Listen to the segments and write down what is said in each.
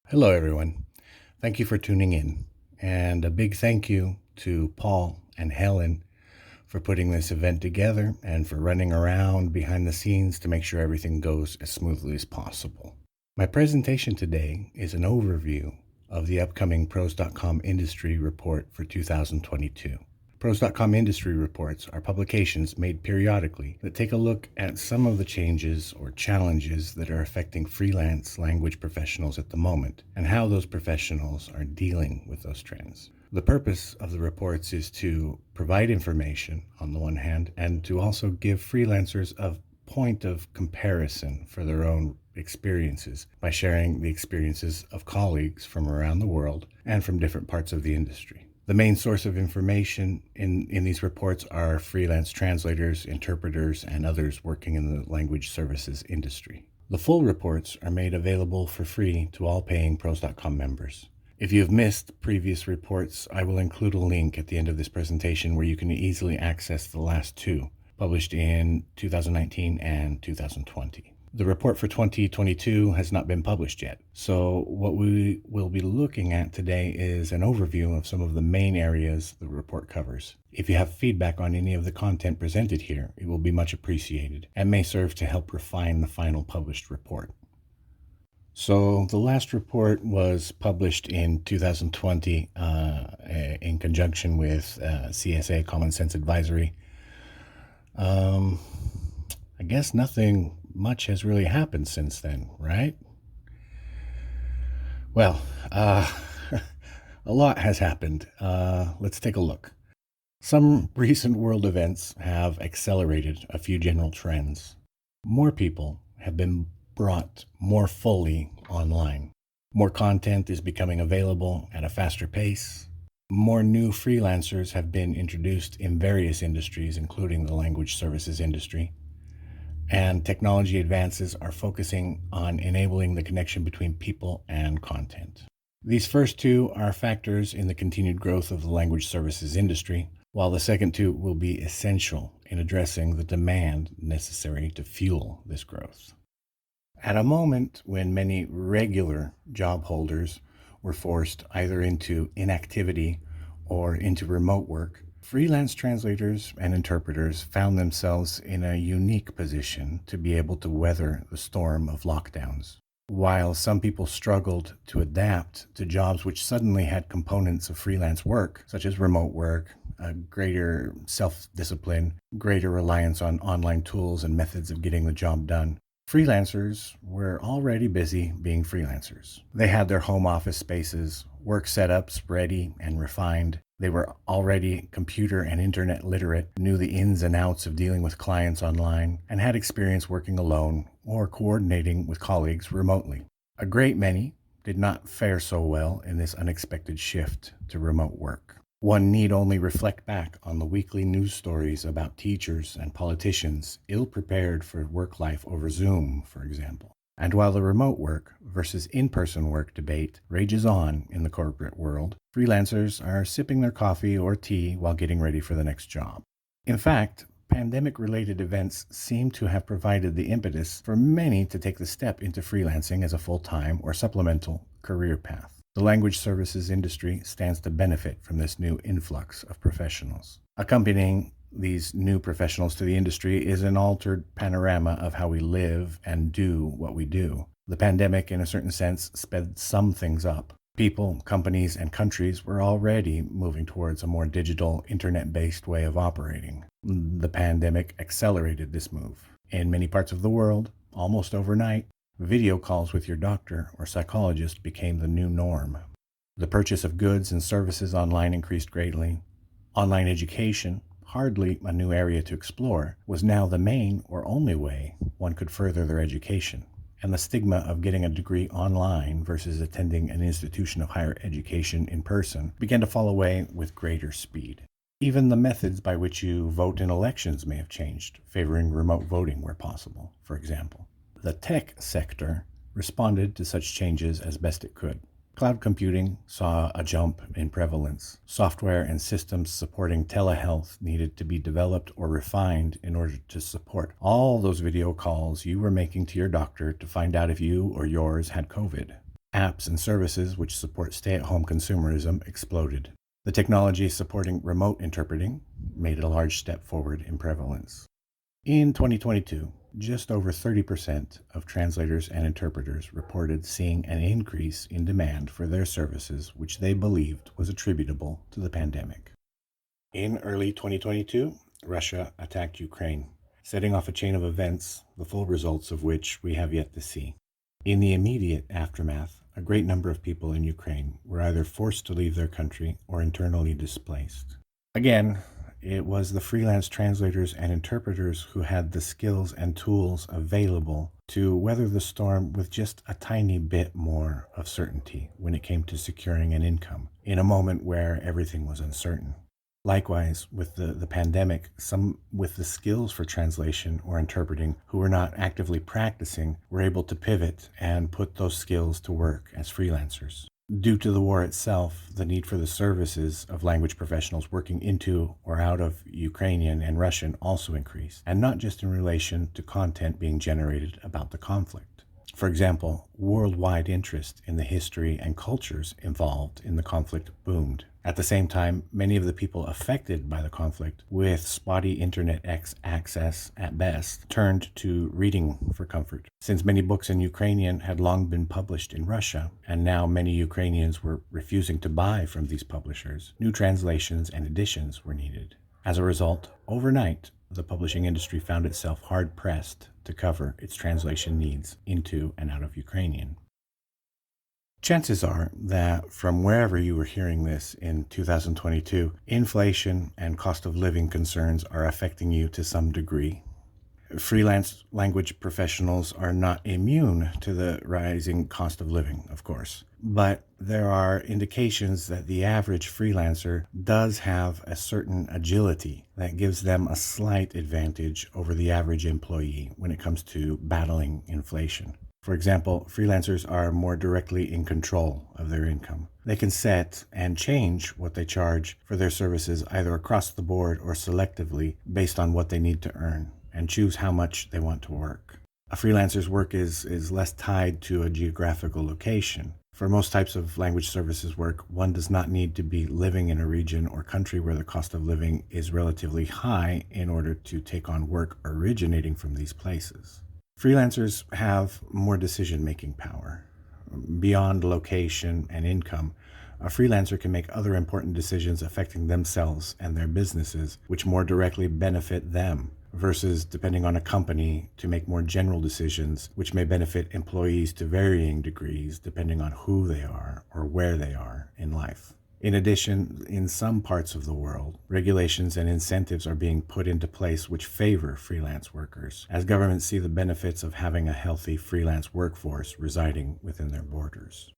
Hello, everyone. Thank you for tuning in. And a big thank you to Paul and Helen for putting this event together and for running around behind the scenes to make sure everything goes as smoothly as possible. My presentation today is an overview of the upcoming Pros.com industry report for 2022. Pros.com industry reports are publications made periodically that take a look at some of the changes or challenges that are affecting freelance language professionals at the moment and how those professionals are dealing with those trends. The purpose of the reports is to provide information on the one hand and to also give freelancers a point of comparison for their own experiences by sharing the experiences of colleagues from around the world and from different parts of the industry. The main source of information in these reports are freelance translators, interpreters, and others working in the language services industry. The full reports are made available for free to all paying Pros.com members. If you have missed previous reports, I will include a link at the end of this presentation where you can easily access the last two, published in 2019 and 2020. The report for 2022 has not been published yet, so what we will be looking at today is an overview of some of the main areas the report covers. If you have feedback on any of the content presented here, it will be much appreciated and may serve to help refine the final published report. So the last report was published in 2020 in conjunction with CSA Common Sense Advisory. I guess nothing much has really happened since then, right? Well, a lot has happened. Let's take a look. Some recent world events have accelerated a few general trends. More people have been brought more fully online. More content is becoming available at a faster pace. More new freelancers have been introduced in various industries, including the language services industry. And technology advances are focusing on enabling the connection between people and content. These first two are factors in the continued growth of the language services industry, while the second two will be essential in addressing the demand necessary to fuel this growth. At a moment when many regular job holders were forced either into inactivity or into remote work, freelance translators and interpreters found themselves in a unique position to be able to weather the storm of lockdowns. While some people struggled to adapt to jobs which suddenly had components of freelance work, such as remote work, a greater self-discipline, greater reliance on online tools and methods of getting the job done, freelancers were already busy being freelancers. They had their home office spaces, work setups ready and refined. They were already computer and internet literate, knew the ins and outs of dealing with clients online, and had experience working alone or coordinating with colleagues remotely. A great many did not fare so well in this unexpected shift to remote work. One need only reflect back on the weekly news stories about teachers and politicians ill-prepared for work life over Zoom, for example. And while the remote work versus in-person work debate rages on in the corporate world, freelancers are sipping their coffee or tea while getting ready for the next job. In fact, pandemic-related events seem to have provided the impetus for many to take the step into freelancing as a full-time or supplemental career path. The language services industry stands to benefit from this new influx of professionals. Accompanying these new professionals to the industry is an altered panorama of how we live and do what we do. The pandemic, in a certain sense, sped some things up. People, companies, and countries were already moving towards a more digital, internet-based way of operating. The pandemic accelerated this move. In many parts of the world, almost overnight, video calls with your doctor or psychologist became the new norm. The purchase of goods and services online increased greatly. Online education, hardly a new area to explore, was now the main or only way one could further their education. And the stigma of getting a degree online versus attending an institution of higher education in person began to fall away with greater speed. Even the methods by which you vote in elections may have changed, favoring remote voting where possible, for example. The tech sector responded to such changes as best it could. Cloud computing saw a jump in prevalence. Software and systems supporting telehealth needed to be developed or refined in order to support all those video calls you were making to your doctor to find out if you or yours had COVID. Apps and services which support stay at home consumerism exploded. The technology supporting remote interpreting made a large step forward in prevalence. In 2022, just over 30% of translators and interpreters reported seeing an increase in demand for their services, which they believed was attributable to the pandemic. In early 2022, Russia attacked Ukraine, setting off a chain of events, the full results of which we have yet to see. In the immediate aftermath, a great number of people in Ukraine were either forced to leave their country or internally displaced. Again, it was the freelance translators and interpreters who had the skills and tools available to weather the storm with just a tiny bit more of certainty when it came to securing an income in a moment where everything was uncertain. Likewise, with the pandemic, some with the skills for translation or interpreting who were not actively practicing were able to pivot and put those skills to work as freelancers. Due to the war itself, the need for the services of language professionals working into or out of Ukrainian and Russian also increased, and not just in relation to content being generated about the conflict. For example, worldwide interest in the history and cultures involved in the conflict boomed. At the same time, many of the people affected by the conflict, with spotty internet access at best, turned to reading for comfort. Since many books in Ukrainian had long been published in Russia, and now many Ukrainians were refusing to buy from these publishers, new translations and editions were needed. As a result, overnight, the publishing industry found itself hard-pressed to cover its translation needs into and out of Ukrainian. Chances are that from wherever you were hearing this in 2022, inflation and cost of living concerns are affecting you to some degree. Freelance language professionals are not immune to the rising cost of living, of course, but there are indications that the average freelancer does have a certain agility that gives them a slight advantage over the average employee when it comes to battling inflation. For example, freelancers are more directly in control of their income. They can set and change what they charge for their services either across the board or selectively based on what they need to earn, and choose how much they want to work. A freelancer's work is less tied to a geographical location. For most types of language services work, one does not need to be living in a region or country where the cost of living is relatively high in order to take on work originating from these places. Freelancers have more decision-making power. Beyond location and income, a freelancer can make other important decisions affecting themselves and their businesses, which more directly benefit them, versus depending on a company to make more general decisions, which may benefit employees to varying degrees depending on who they are or where they are in life. In addition, in some parts of the world, regulations and incentives are being put into place which favor freelance workers, as governments see the benefits of having a healthy freelance workforce residing within their borders.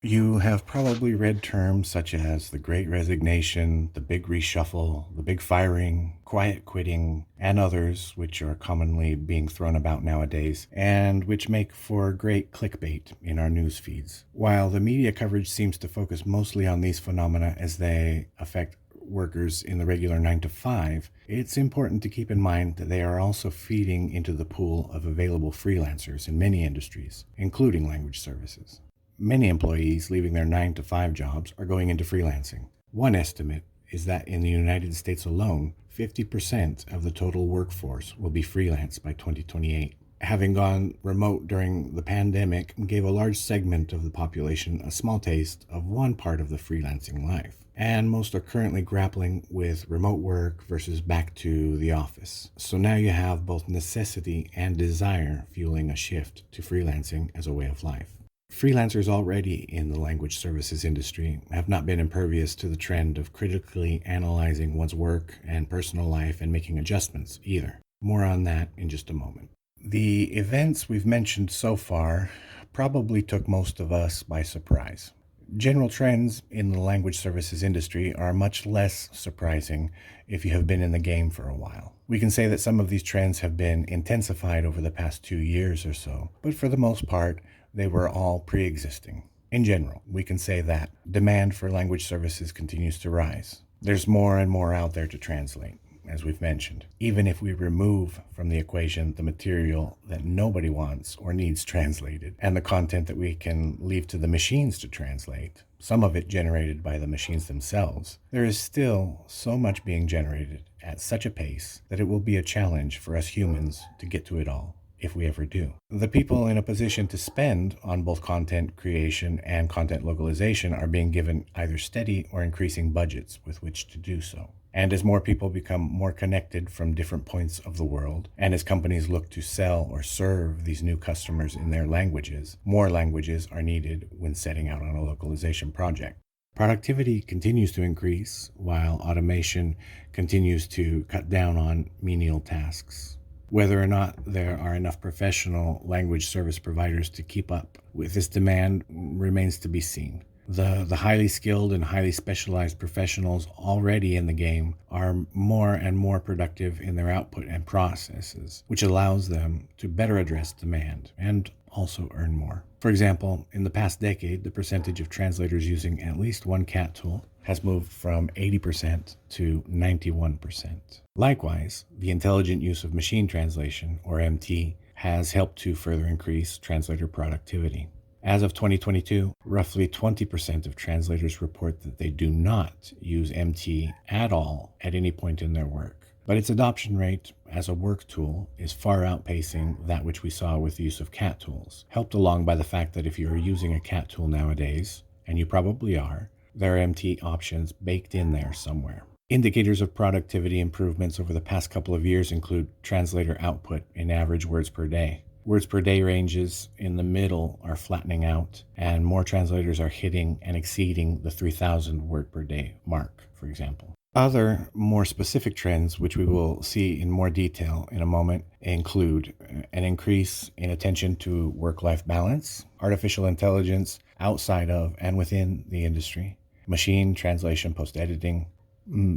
You have probably read terms such as the Great Resignation, the Big Reshuffle, the Big Firing, Quiet Quitting, and others which are commonly being thrown about nowadays, and which make for great clickbait in our news feeds. While the media coverage seems to focus mostly on these phenomena as they affect workers in the regular 9 to 5, it's important to keep in mind that they are also feeding into the pool of available freelancers in many industries, including language services. Many employees leaving their 9 to 5 jobs are going into freelancing. One estimate is that in the United States alone, 50% of the total workforce will be freelance by 2028. Having gone remote during the pandemic gave a large segment of the population a small taste of one part of the freelancing life, and most are currently grappling with remote work versus back to the office. So now you have both necessity and desire fueling a shift to freelancing as a way of life. Freelancers already in the language services industry have not been impervious to the trend of critically analyzing one's work and personal life and making adjustments either. More on that in just a moment. The events we've mentioned so far probably took most of us by surprise. General trends in the language services industry are much less surprising if you have been in the game for a while. We can say that some of these trends have been intensified over the past 2 years or so, but for the most part, they were all pre-existing. In general, we can say that demand for language services continues to rise. There's more and more out there to translate. as we've mentioned. Even if we remove from the equation the material that nobody wants or needs translated, and the content that we can leave to the machines to translate, some of it generated by the machines themselves, there is still so much being generated at such a pace that it will be a challenge for us humans to get to it all, if we ever do. The people in a position to spend on both content creation and content localization are being given either steady or increasing budgets with which to do so. And as more people become more connected from different points of the world, and as companies look to sell or serve these new customers in their languages, more languages are needed when setting out on a localization project. Productivity continues to increase while automation continues to cut down on menial tasks. Whether or not there are enough professional language service providers to keep up with this demand remains to be seen. The highly skilled and highly specialized professionals already in the game are more and more productive in their output and processes, which allows them to better address demand and also earn more. For example, in the past decade, the percentage of translators using at least one CAT tool has moved from 80% to 91%. Likewise, the intelligent use of machine translation, or MT, has helped to further increase translator productivity. As of 2022, roughly 20% of translators report that they do not use MT at all at any point in their work. But its adoption rate as a work tool is far outpacing that which we saw with the use of CAT tools, helped along by the fact that if you are using a CAT tool nowadays, and you probably are, there are MT options baked in there somewhere. Indicators of productivity improvements over the past couple of years include translator output in average words per day. Words per day ranges in the middle are flattening out, and more translators are hitting and exceeding the 3,000 word per day mark, for example. Other more specific trends, which we will see in more detail in a moment, include an increase in attention to work-life balance, artificial intelligence outside of and within the industry, machine translation post-editing,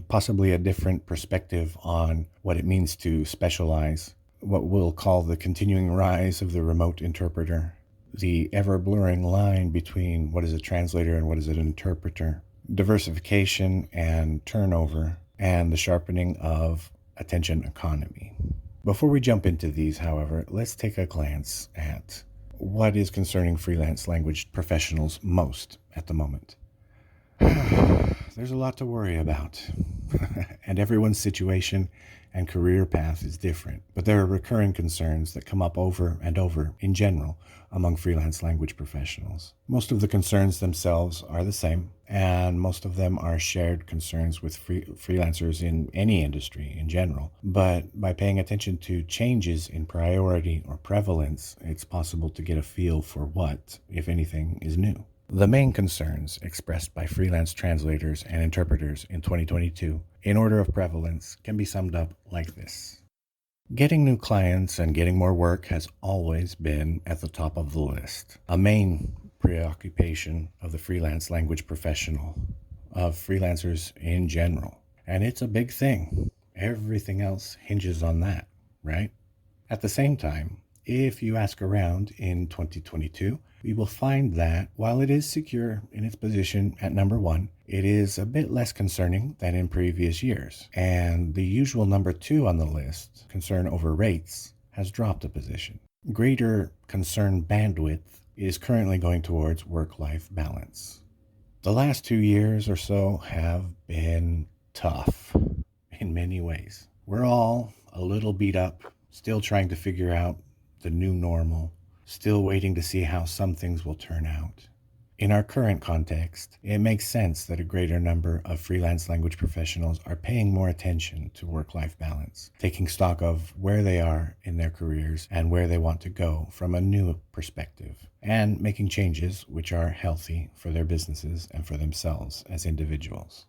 possibly a different perspective on what it means to specialize, what we'll call the continuing rise of the remote interpreter, the ever-blurring line between what is a translator and what is an interpreter, diversification and turnover, and the sharpening of attention economy. Before we jump into these, however, let's take a glance at what is concerning freelance language professionals most at the moment. There's a lot to worry about, and everyone's situation and career path is different, but there are recurring concerns that come up over and over in general among freelance language professionals. Most of the concerns themselves are the same, and most of them are shared concerns with freelancers in any industry in general. But by paying attention to changes in priority or prevalence, it's possible to get a feel for what, if anything, is new. The main concerns expressed by freelance translators and interpreters in 2022, in order of prevalence, can be summed up like this. Getting new clients and getting more work has always been at the top of the list, a main preoccupation of the freelance language professional, of freelancers in general. And it's a big thing. Everything else hinges on that, right? At the same time, if you ask around in 2022, we will find that while it is secure in its position at number one, it is a bit less concerning than in previous years. And the usual number two on the list, concern over rates, has dropped a position. Greater concern bandwidth is currently going towards work-life balance. The last 2 years or so have been tough in many ways. We're all a little beat up, still trying to figure out the new normal, still waiting to see how some things will turn out. In our current context, it makes sense that a greater number of freelance language professionals are paying more attention to work-life balance, taking stock of where they are in their careers and where they want to go from a new perspective, and making changes which are healthy for their businesses and for themselves as individuals.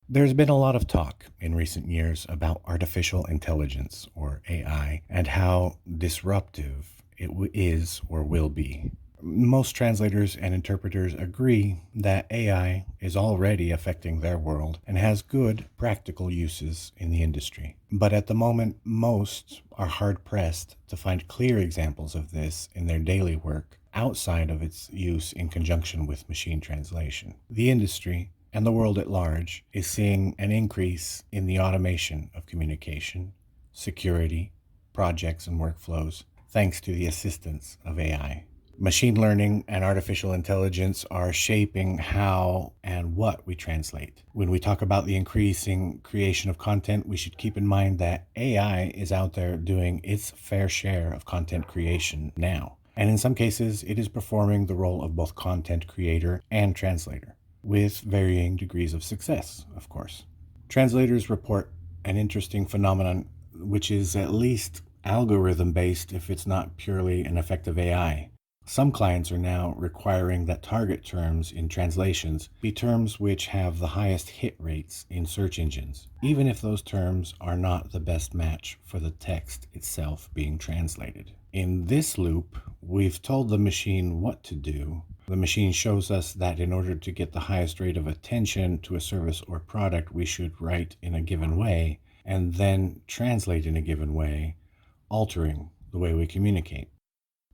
There's been a lot of talk in recent years about artificial intelligence, or AI, and how disruptive it is or will be. Most translators and interpreters agree that AI is already affecting their world and has good practical uses in the industry. But at the moment, most are hard-pressed to find clear examples of this in their daily work outside of its use in conjunction with machine translation. The industry, and the world at large is seeing an increase in the automation of communication, security, projects, and workflows thanks to the assistance of AI. Machine learning and artificial intelligence are shaping how and what we translate. When we talk about the increasing creation of content, we should keep in mind that AI is out there doing its fair share of content creation now. And in some cases, it is performing the role of both content creator and translator, with varying degrees of success, of course. Translators report an interesting phenomenon, which is at least algorithm based if it's not purely an effective AI. Some clients are now requiring that target terms in translations be terms which have the highest hit rates in search engines, even if those terms are not the best match for the text itself being translated. In this loop, we've told the machine what to do. The machine shows us that in order to get the highest rate of attention to a service or product, we should write in a given way and then translate in a given way, altering the way we communicate.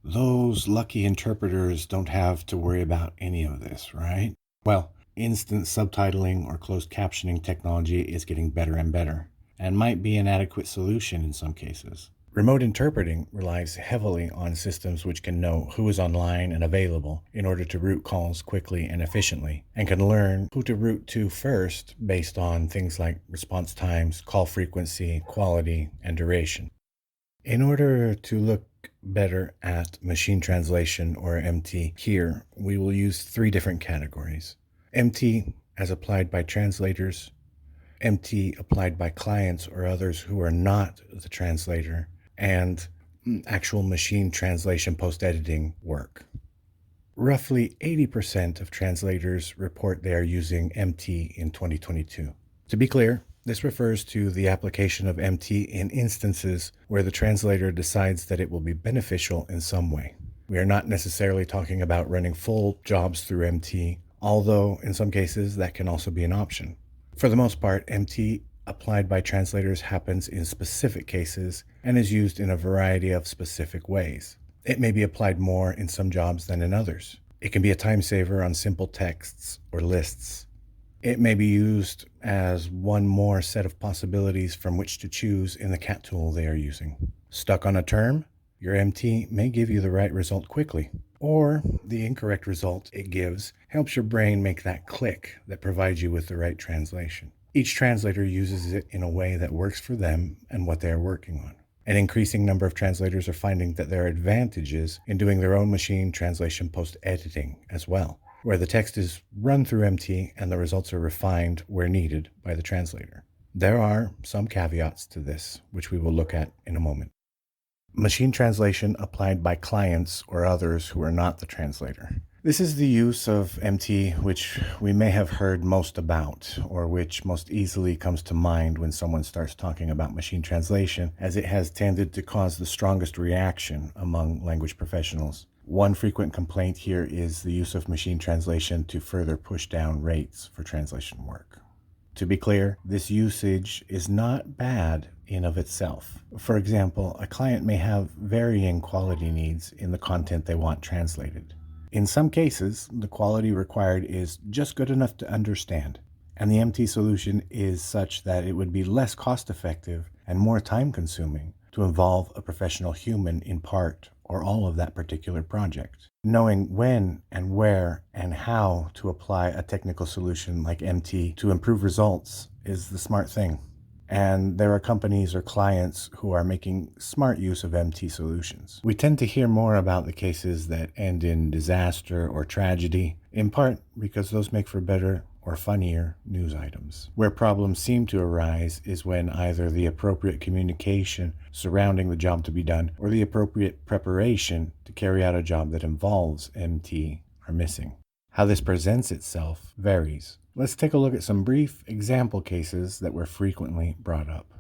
Those lucky interpreters don't have to worry about any of this, right? Well, instant subtitling or closed captioning technology is getting better and better, and might be an adequate solution in some cases. Remote interpreting relies heavily on systems which can know who is online and available in order to route calls quickly and efficiently, and can learn who to route to first based on things like response times, call frequency, quality, and duration. In order to look better at machine translation, or MT, here we will use three different categories. MT as applied by translators, MT applied by clients or others who are not the translator, and actual machine translation post-editing work. Roughly 80% of translators report they are using MT in 2022. To be clear, this refers to the application of MT in instances where the translator decides that it will be beneficial in some way. We are not necessarily talking about running full jobs through MT, although in some cases that can also be an option. For the most part, MT applied by translators happens in specific cases and is used in a variety of specific ways. It may be applied more in some jobs than in others. It can be a time saver on simple texts or lists. It may be used as one more set of possibilities from which to choose in the cat tool they are using. Stuck on a term? Your MT may give you the right result quickly, or the incorrect result it gives helps your brain make that click that provides you with the right translation. Each translator uses it in a way that works for them and what they are working on. An increasing number of translators are finding that there are advantages in doing their own machine translation post-editing as well, where the text is run through MT and the results are refined where needed by the translator. There are some caveats to this, which we will look at in a moment. Machine translation applied by clients or others who are not the translator. This is the use of MT which we may have heard most about, or which most easily comes to mind when someone starts talking about machine translation, as it has tended to cause the strongest reaction among language professionals. One frequent complaint here is the use of machine translation to further push down rates for translation work. To be clear, this usage is not bad in of itself. For example, a client may have varying quality needs in the content they want translated. In some cases, the quality required is just good enough to understand, and the MT solution is such that it would be less cost-effective and more time-consuming to involve a professional human in part or all of that particular project. Knowing when and where and how to apply a technical solution like MT to improve results is the smart thing. And there are companies or clients who are making smart use of MT solutions. We tend to hear more about the cases that end in disaster or tragedy, in part because those make for better or funnier news items. Where problems seem to arise is when either the appropriate communication surrounding the job to be done or the appropriate preparation to carry out a job that involves MT are missing. How this presents itself varies. Let's take a look at some brief example cases that were frequently brought up.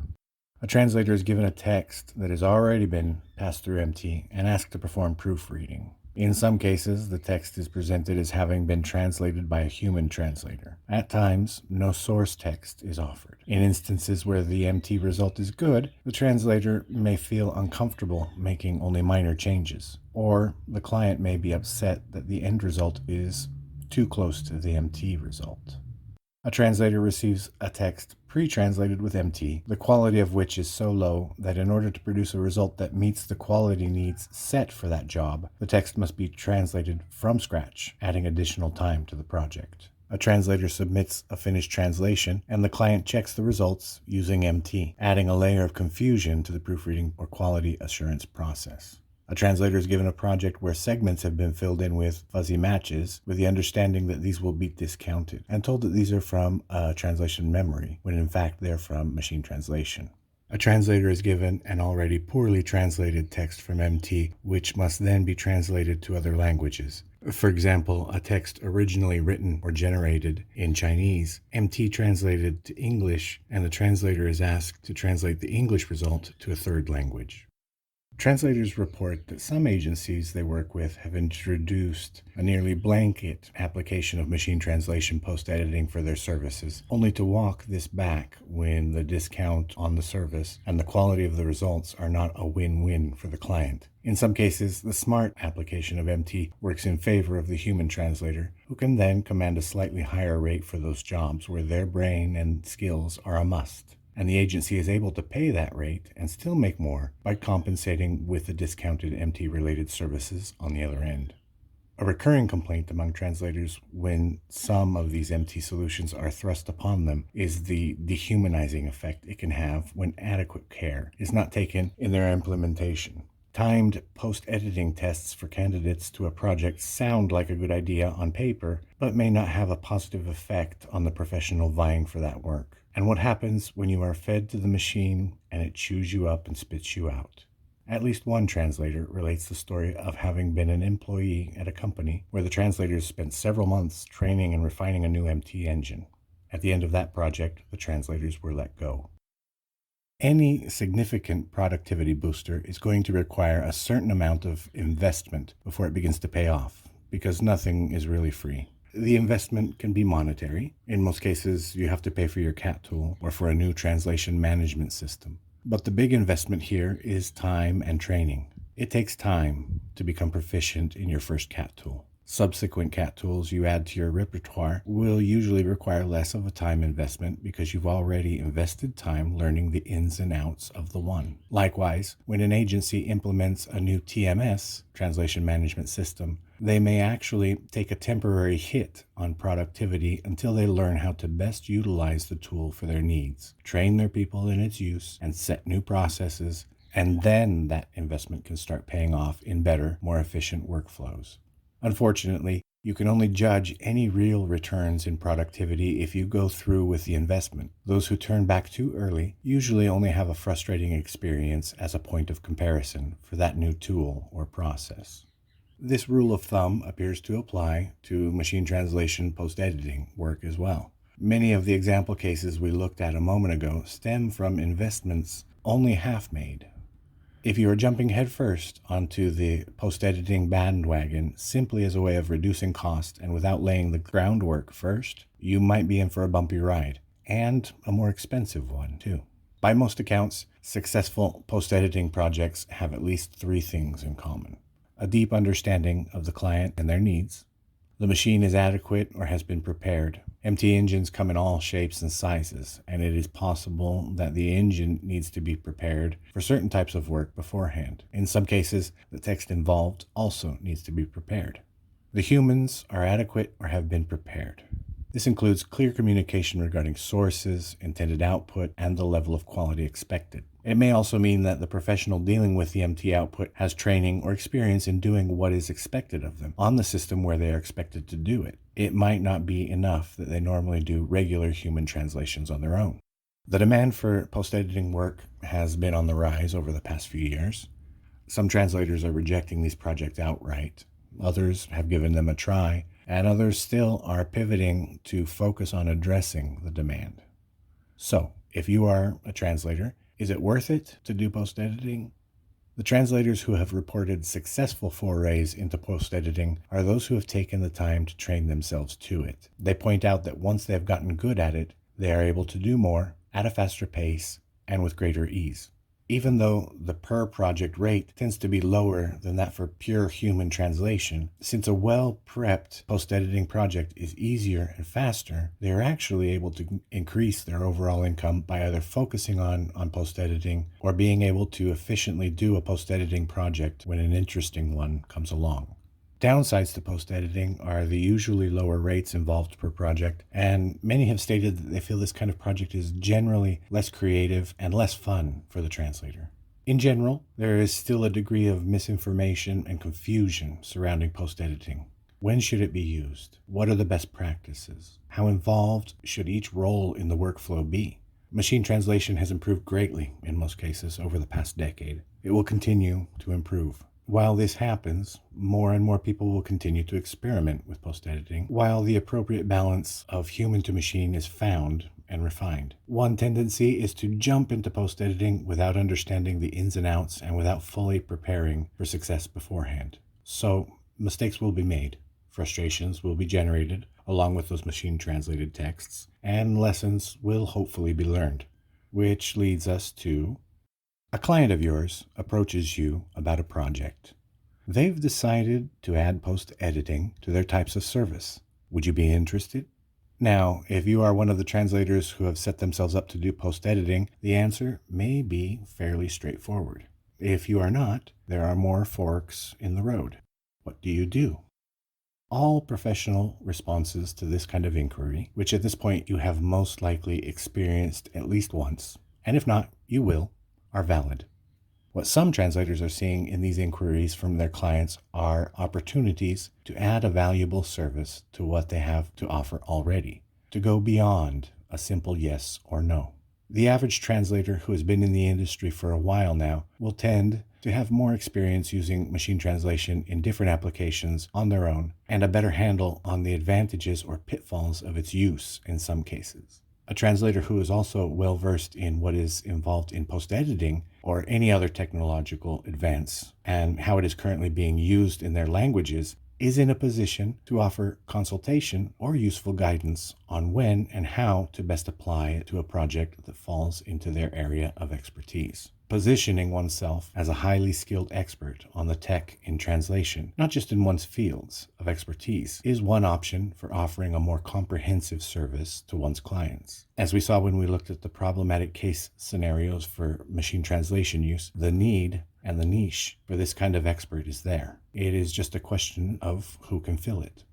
A translator is given a text that has already been passed through MT and asked to perform proofreading. In some cases, the text is presented as having been translated by a human translator. At times, no source text is offered. In instances where the MT result is good, the translator may feel uncomfortable making only minor changes, or the client may be upset that the end result is too close to the MT result. A translator receives a text pre-translated with MT, the quality of which is so low that in order to produce a result that meets the quality needs set for that job, the text must be translated from scratch, adding additional time to the project. A translator submits a finished translation, and the client checks the results using MT, adding a layer of confusion to the proofreading or quality assurance process. A translator is given a project where segments have been filled in with fuzzy matches, with the understanding that these will be discounted, and told that these are from a translation memory, when in fact they're from machine translation. A translator is given an already poorly translated text from MT, which must then be translated to other languages. For example, a text originally written or generated in Chinese, MT translated to English, and the translator is asked to translate the English result to a third language. Translators report that some agencies they work with have introduced a nearly blanket application of machine translation post-editing for their services, only to walk this back when the discount on the service and the quality of the results are not a win-win for the client. In some cases, the smart application of MT works in favor of the human translator, who can then command a slightly higher rate for those jobs where their brain and skills are a must. And the agency is able to pay that rate and still make more by compensating with the discounted MT-related services on the other end. A recurring complaint among translators when some of these MT solutions are thrust upon them is the dehumanizing effect it can have when adequate care is not taken in their implementation. Timed post-editing tests for candidates to a project sound like a good idea on paper, but may not have a positive effect on the professional vying for that work. And what happens when you are fed to the machine and it chews you up and spits you out? At least one translator relates the story of having been an employee at a company where the translators spent several months training and refining a new MT engine. At the end of that project, the translators were let go. Any significant productivity booster is going to require a certain amount of investment before it begins to pay off, because nothing is really free. The investment can be monetary. In most cases, you have to pay for your CAT tool or for a new translation management system. But the big investment here is time and training. It takes time to become proficient in your first CAT tool. Subsequent CAT tools you add to your repertoire will usually require less of a time investment because you've already invested time learning the ins and outs of the one. Likewise, when an agency implements a new TMS, translation management system, they may actually take a temporary hit on productivity until they learn how to best utilize the tool for their needs, train their people in its use, and set new processes, and then that investment can start paying off in better, more efficient workflows. Unfortunately, you can only judge any real returns in productivity if you go through with the investment. Those who turn back too early usually only have a frustrating experience as a point of comparison for that new tool or process. This rule of thumb appears to apply to machine translation post-editing work as well. Many of the example cases we looked at a moment ago stem from investments only half made. If you are jumping headfirst onto the post-editing bandwagon simply as a way of reducing cost and without laying the groundwork first, you might be in for a bumpy ride, and a more expensive one too. By most accounts, successful post-editing projects have at least three things in common: a deep understanding of the client and their needs, the machine is adequate or has been prepared. MT engines come in all shapes and sizes, and it is possible that the engine needs to be prepared for certain types of work beforehand. In some cases, the text involved also needs to be prepared. The humans are adequate or have been prepared. This includes clear communication regarding sources, intended output, and the level of quality expected. It may also mean that the professional dealing with the MT output has training or experience in doing what is expected of them on the system where they are expected to do it. It might not be enough that they normally do regular human translations on their own. The demand for post-editing work has been on the rise over the past few years. Some translators are rejecting these projects outright. Others have given them a try, and others still are pivoting to focus on addressing the demand. So, if you are a translator, is it worth it to do post-editing? The translators who have reported successful forays into post-editing are those who have taken the time to train themselves to it. They point out that once they have gotten good at it, they are able to do more, at a faster pace, and with greater ease. Even though the per project rate tends to be lower than that for pure human translation, since a well prepped post editing project is easier and faster, they are actually able to increase their overall income by either focusing on post editing or being able to efficiently do a post editing project when an interesting one comes along. Downsides to post editing are the usually lower rates involved per project, and many have stated that they feel this kind of project is generally less creative and less fun for the translator. In general, there is still a degree of misinformation and confusion surrounding post editing. When should it be used? What are the best practices? How involved should each role in the workflow be? Machine translation has improved greatly in most cases over the past decade. It will continue to improve. While this happens, more and more people will continue to experiment with post editing while the appropriate balance of human to machine is found and refined. One tendency is to jump into post editing without understanding the ins and outs and without fully preparing for success beforehand. So, mistakes will be made, frustrations will be generated along with those machine translated texts, and lessons will hopefully be learned. Which leads us to a client of yours approaches you about a project. They've decided to add post editing to their types of service. Would you be interested? Now, if you are one of the translators who have set themselves up to do post editing, the answer may be fairly straightforward. If you are not, there are more forks in the road. What do you do? All professional responses to this kind of inquiry, which at this point you have most likely experienced at least once, and if not, you will, are valid. What some translators are seeing in these inquiries from their clients are opportunities to add a valuable service to what they have to offer already, to go beyond a simple yes or no. The average translator who has been in the industry for a while now will tend to have more experience using machine translation in different applications on their own and a better handle on the advantages or pitfalls of its use in some cases. A translator who is also well versed in what is involved in post editing or any other technological advance and how it is currently being used in their languages is in a position to offer consultation or useful guidance on when and how to best apply it to a project that falls into their area of expertise. Positioning oneself as a highly skilled expert on the tech in translation, not just in one's fields of expertise, is one option for offering a more comprehensive service to one's clients. As we saw when we looked at the problematic case scenarios for machine translation use, the need and the niche for this kind of expert is there. It is just a question of who can fill it.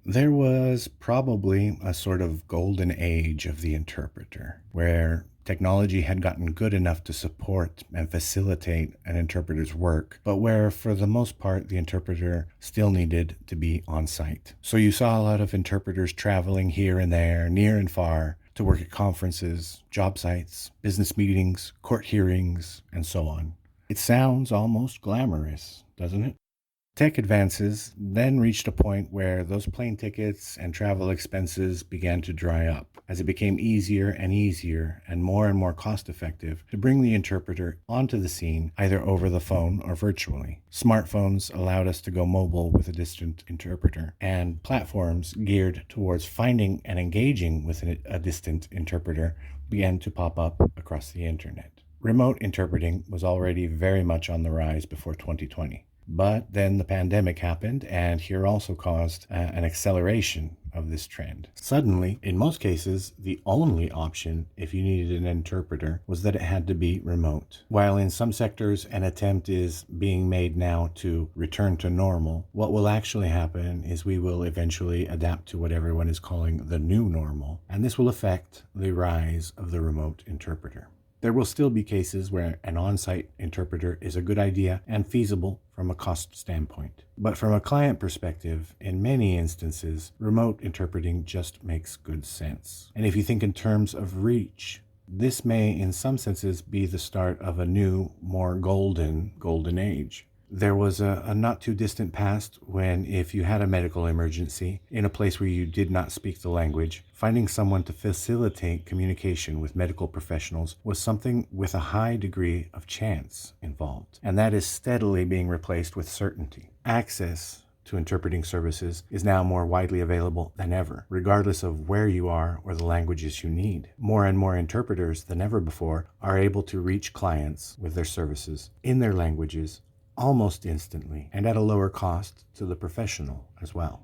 There was probably a sort of golden age of the interpreter, where technology had gotten good enough to support and facilitate an interpreter's work, but where, for the most part, the interpreter still needed to be on site. So you saw a lot of interpreters traveling here and there, near and far, to work at conferences, job sites, business meetings, court hearings, and so on. It sounds almost glamorous, doesn't it? Tech advances then reached a point where those plane tickets and travel expenses began to dry up, as it became easier and more cost effective to bring the interpreter onto the scene either over the phone or virtually. Smartphones allowed us to go mobile with a distant interpreter, and platforms geared towards finding and engaging with a distant interpreter began to pop up across the internet. Remote interpreting was already very much on the rise before 2020. But then the pandemic happened, and here also caused an acceleration of this trend. Suddenly, in most cases, the only option if you needed an interpreter was that it had to be remote. While in some sectors an attempt is being made now to return to normal, what will actually happen is we will eventually adapt to what everyone is calling the new normal, and this will affect the rise of the remote interpreter. There will still be cases where an on-site interpreter is a good idea and feasible from a cost standpoint. But from a client perspective, in many instances, remote interpreting just makes good sense. And if you think in terms of reach, this may in some senses be the start of a new, more golden age. There was a not too distant past when, if you had a medical emergency in a place where you did not speak the language, finding someone to facilitate communication with medical professionals was something with a high degree of chance involved. And that is steadily being replaced with certainty. Access to interpreting services is now more widely available than ever, regardless of where you are or the languages you need. More and more interpreters than ever before are able to reach clients with their services in their languages almost instantly and at a lower cost to the professional as well.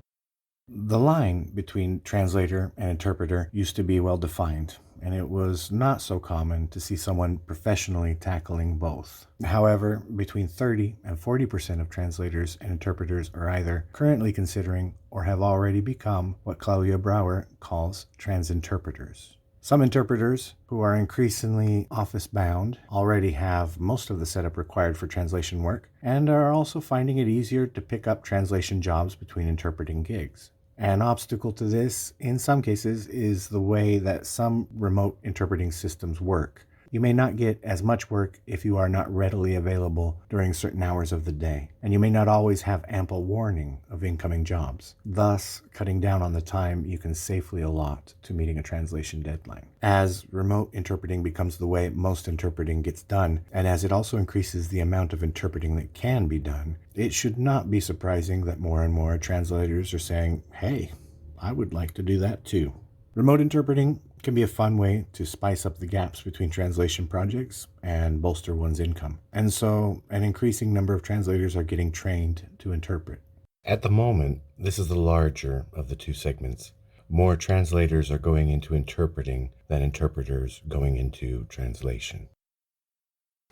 The line between translator and interpreter used to be well defined, and it was not so common to see someone professionally tackling both. However, between 30 and 40% of translators and interpreters are either currently considering or have already become what Claudia Brauer calls transinterpreters. Some interpreters who are increasingly office-bound already have most of the setup required for translation work and are also finding it easier to pick up translation jobs between interpreting gigs. An obstacle to this, in some cases, is the way that some remote interpreting systems work. You may not get as much work if you are not readily available during certain hours of the day, and you may not always have ample warning of incoming jobs, thus cutting down on the time you can safely allot to meeting a translation deadline. As remote interpreting becomes the way most interpreting gets done, and as it also increases the amount of interpreting that can be done, it should not be surprising that more and more translators are saying, "Hey, I would like to do that too." Remote interpreting can be a fun way to spice up the gaps between translation projects and bolster one's income. And so an increasing number of translators are getting trained to interpret. At the moment, this is the larger of the two segments. More translators are going into interpreting than interpreters going into translation.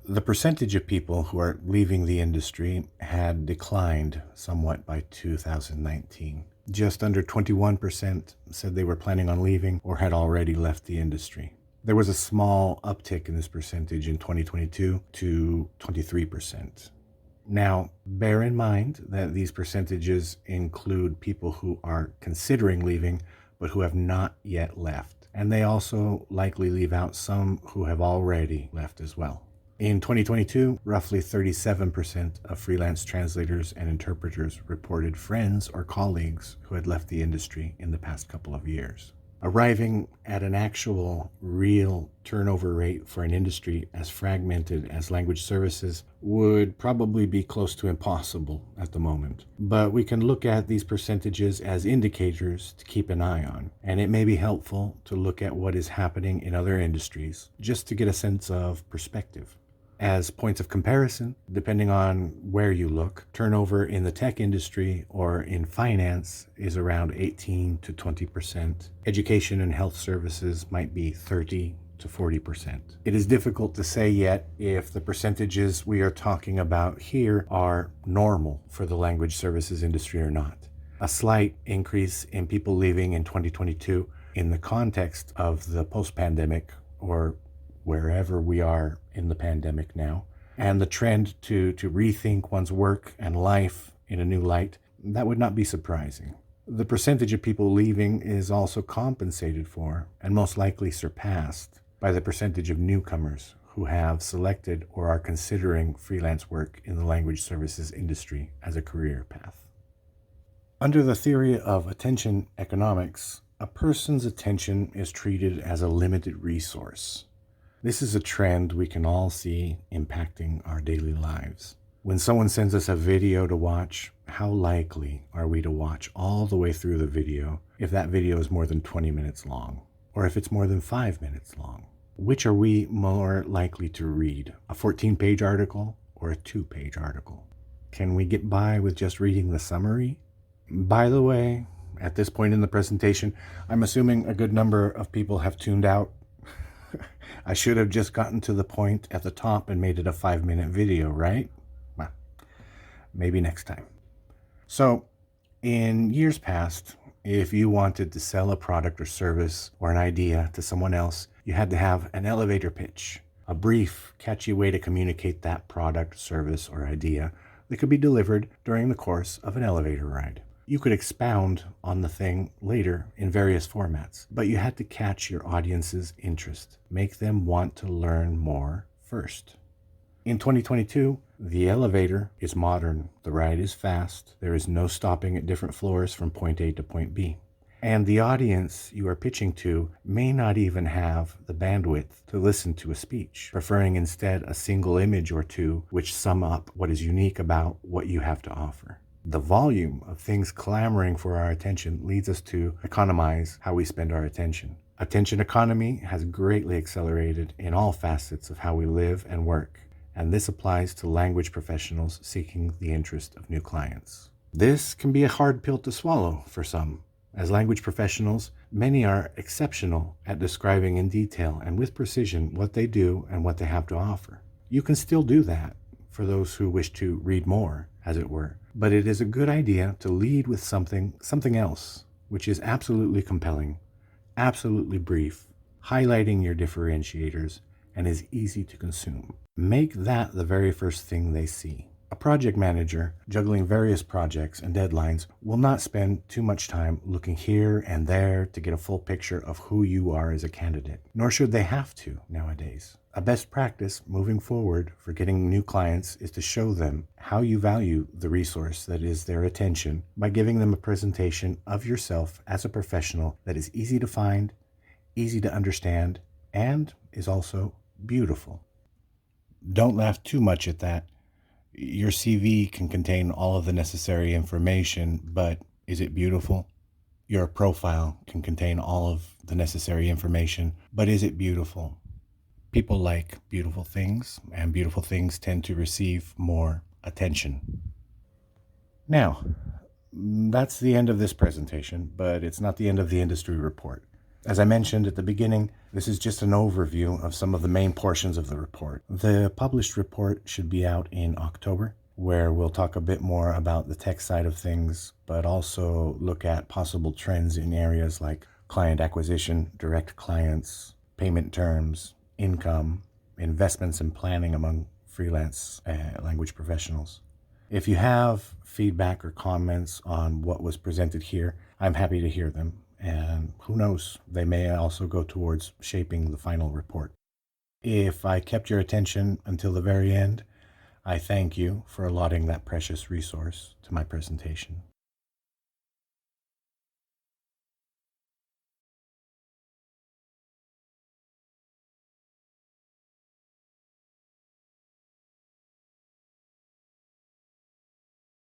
The percentage of people who are leaving the industry had declined somewhat by 2019. Just under 21% said they were planning on leaving or had already left the industry. There was a small uptick in this percentage in 2022 to 23%. Now, bear in mind that these percentages include people who are considering leaving but who have not yet left. And they also likely leave out some who have already left as well. In 2022, roughly 37% of freelance translators and interpreters reported friends or colleagues who had left the industry in the past couple of years. Arriving at an actual, real turnover rate for an industry as fragmented as language services would probably be close to impossible at the moment. But we can look at these percentages as indicators to keep an eye on, and it may be helpful to look at what is happening in other industries just to get a sense of perspective. As points of comparison, depending on where you look, turnover in the tech industry or in finance is around 18 to 20%. Education and health services might be 30 to 40%. It is difficult to say yet if the percentages we are talking about here are normal for the language services industry or not. A slight increase in people leaving in 2022 in the context of the post-pandemic or wherever we are in the pandemic now, and the trend to rethink one's work and life in a new light, that would not be surprising. The percentage of people leaving is also compensated for, and most likely surpassed, by the percentage of newcomers who have selected or are considering freelance work in the language services industry as a career path. Under the theory of attention economics, a person's attention is treated as a limited resource. This is a trend we can all see impacting our daily lives. When someone sends us a video to watch, how likely are we to watch all the way through the video if that video is more than 20 minutes long, or if it's more than 5 minutes long? Which are we more likely to read, a 14-page article or a 2-page article? Can we get by with just reading the summary? By the way, at this point in the presentation, I'm assuming a good number of people have tuned out. I should have just gotten to the point at the top and made it a 5-minute video, right? Well, maybe next time. So, in years past, if you wanted to sell a product or service or an idea to someone else, you had to have an elevator pitch, a brief, catchy way to communicate that product, service, or idea that could be delivered during the course of an elevator ride. You could expound on the thing later in various formats, but you had to catch your audience's interest, make them want to learn more first. In 2022, the elevator is modern, the ride is fast, there is no stopping at different floors from point A to point B. And the audience you are pitching to may not even have the bandwidth to listen to a speech, preferring instead a single image or two which sum up what is unique about what you have to offer. The volume of things clamoring for our attention leads us to economize how we spend our attention. Attention economy has greatly accelerated in all facets of how we live and work, and this applies to language professionals seeking the interest of new clients. This can be a hard pill to swallow for some. As language professionals, many are exceptional at describing in detail and with precision what they do and what they have to offer. You can still do that for those who wish to read more, as it were, but it is a good idea to lead with something else, which is absolutely compelling, absolutely brief, highlighting your differentiators, and is easy to consume. Make that the very first thing they see. A project manager juggling various projects and deadlines will not spend too much time looking here and there to get a full picture of who you are as a candidate, nor should they have to nowadays. A best practice moving forward for getting new clients is to show them how you value the resource that is their attention by giving them a presentation of yourself as a professional that is easy to find, easy to understand, and is also beautiful. Don't laugh too much at that. Your CV can contain all of the necessary information, but is it beautiful? Your profile can contain all of the necessary information, but is it beautiful? People like beautiful things, and beautiful things tend to receive more attention. Now, that's the end of this presentation, but it's not the end of the industry report. As I mentioned at the beginning, this is just an overview of some of the main portions of the report. The published report should be out in October, where we'll talk a bit more about the tech side of things, but also look at possible trends in areas like client acquisition, direct clients, payment terms, income, investments and planning among freelance language professionals. If you have feedback or comments on what was presented here, I'm happy to hear them. And who knows, they may also go towards shaping the final report. If I kept your attention until the very end, I thank you for allotting that precious resource to my presentation.